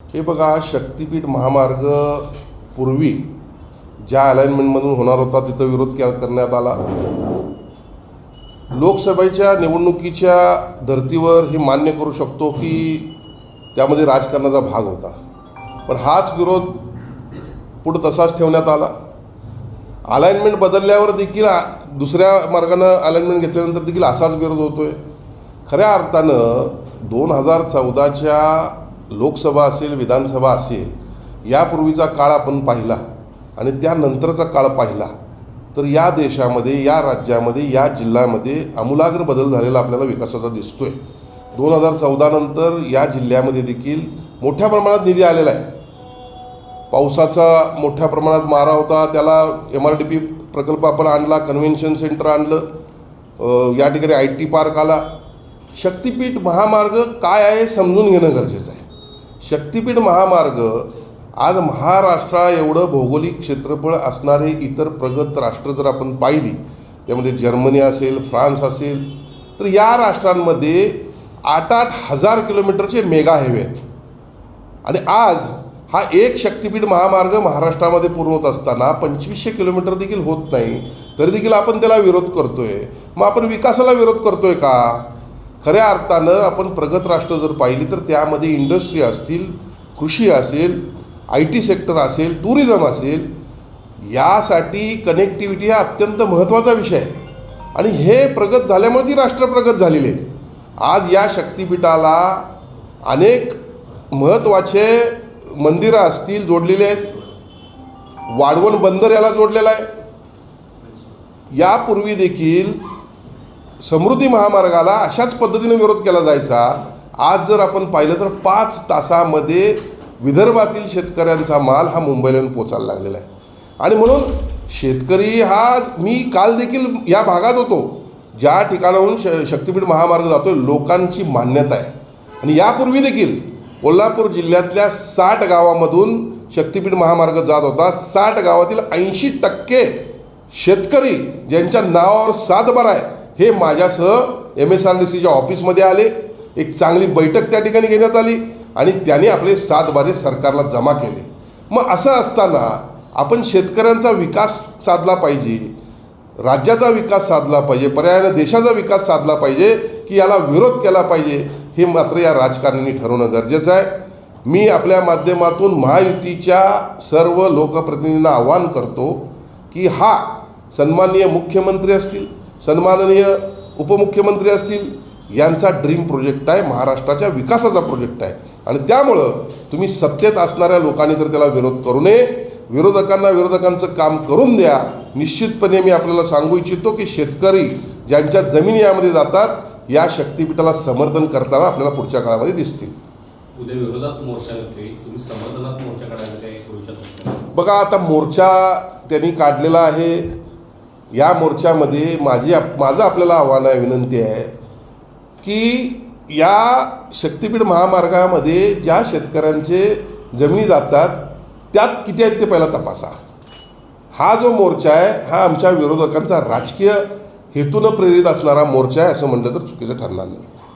हे बघा, शक्तीपीठ महामार्ग पूर्वी ज्या अलाइनमेंटमधून होणार होता तिथं विरोध करण्यात आला. लोकसभेच्या निवडणुकीच्या धर्तीवर हे मान्य करू शकतो की त्यामध्ये राजकारणाचा भाग होता, पण हाच विरोध पुढे तसाच ठेवण्यात आला. अलाइनमेंट बदलल्यावर देखील दुसऱ्या मार्गानं अलाइनमेंट घेतल्यानंतर देखील असाच विरोध होतोय. खऱ्या अर्थानं 2014च्या लोकसभा असेल, विधानसभा असेल, यापूर्वीचा काळ आपण पाहिला आणि त्यानंतरचा काळ पाहिला तर या देशामध्ये, या राज्यामध्ये, या जिल्ह्यामध्ये आमूलाग्र बदल झालेला आपल्याला विकासाचा दिसतोय. 2014 नंतर या जिल्ह्यामध्ये देखील मोठ्या प्रमाणात निधी आलेला आहे. पावसाचा मोठ्या प्रमाणात मारा होता, त्याला MRDP प्रकल्प आपण आणला, कन्व्हेन्शन सेंटर आणलं, या ठिकाणी IT पार्क आला. शक्तीपीठ महामार्ग काय आहे समजून घेणं गरजेचं आहे. शक्तीपीठ महामार्ग आज महाराष्ट्रा एवढं भौगोलिक क्षेत्रफळ असणारे इतर प्रगत राष्ट्र जर आपण पाहिली, त्यामध्ये जर्मनी असेल, फ्रान्स असेल, तर या राष्ट्रांमध्ये 8-8 हजार किलोमीटरचे मेगा हायवे आहेत. आणि आज हा एक शक्तीपीठ महामार्ग महाराष्ट्रामध्ये पूर्ण होत असताना 2500 किलोमीटर देखील होत नाही, तरी देखील आपण त्याला विरोध करतोय. मग आपण विकासाला विरोध करतोय का? खऱ्या अर्थानं आपण प्रगत राष्ट्र जर पाहिली तर त्यामध्ये इंडस्ट्री असतील, कृषी असेल, IT सेक्टर असेल, टुरिझम असेल, यासाठी कनेक्टिव्हिटी हा अत्यंत महत्त्वाचा विषय आहे. आणि हे प्रगत झाल्यामुळे ती राष्ट्र प्रगत झालेली आहे. आज या शक्तीपीठाला अनेक महत्त्वाचे मंदिरं असतील जोडलेले आहेत. वाढवण बंदर याला जोडलेला आहे. यापूर्वी देखील समृद्धी महामार्गाला अशाच पद्धतीने विरोध केला जायचा. आज जर आपण पाहिलं तर 5 तासामध्ये विदर्भातील शेतकऱ्यांचा माल हा मुंबईला येऊन पोचायला लागलेला आहे. आणि म्हणून शेतकरी हा, मी काल देखील या भागात होतो ज्या ठिकाणाहून शक्तीपीठ महामार्ग जातो, लोकांची मान्यता आहे. आणि यापूर्वी देखील कोल्हापूर जिल्ह्यातल्या 60 गावामधून शक्तीपीठ महामार्ग जात होता. 60 गावातील 80% शेतकरी ज्यांच्या नावावर सातबार आहे हे माझ्यासह MSRDCच्या ऑफिसमध्ये आले. एक चांगली बैठक त्या ठिकाणी घेण्यात आली आणि त्यांनी आपले सातबारे सरकारला जमा केले. मग असं असताना आपण शेतकऱ्यांचा विकास साधला पाहिजे, राज्याचा विकास साधला पाहिजे, पर्यायाने देशाचा विकास साधला पाहिजे की याला विरोध केला पाहिजे, हे मात्र या राजकारण्यांनी ठरवणं गरजेचं आहे. मी आपल्या माध्यमातून महायुतीच्या सर्व लोकप्रतिनिधींना आवाहन करतो की हा सन्माननीय मुख्यमंत्री असतील, सन्माननीय उपमुख्यमंत्री असतील, यांचा ड्रीम प्रोजेक्ट आहे, महाराष्ट्राच्या विकासाचा प्रोजेक्ट आहे. आणि त्यामुळं तुम्ही सत्तेत असणाऱ्या लोकांनी तर त्याला विरोध करू नये, विरोधकांना विरोधकांचं काम करून द्या. निश्चितपणे मी आपल्याला सांगू इच्छितो की शेतकरी ज्यांच्या जमिनी यामध्ये जातात, या शक्तीपीठाला समर्थन करताना आपल्याला पुढच्या काळामध्ये दिसतील. उद्या विरोधात मोर्चा नसते, तुम्ही समर्थनात मोर्चा काढायला काही करू शकता? बघा, आता मोर्चा त्यांनी काढलेला आहे. या मोर्चामध्ये माझं आपल्याला आव्हान आहे, विनंती आहे की या शक्तीपीठ महामार्गामध्ये ज्या शेतकऱ्यांचे जमिनी जातात त्यात किती आहेत ते पहिला तपासा. हा जो मोर्चा आहे हा आमच्या विरोधकांचा राजकीय हेतूनं प्रेरित असणारा मोर्चा आहे असं म्हटलं तर चुकीचं ठरणार नाही.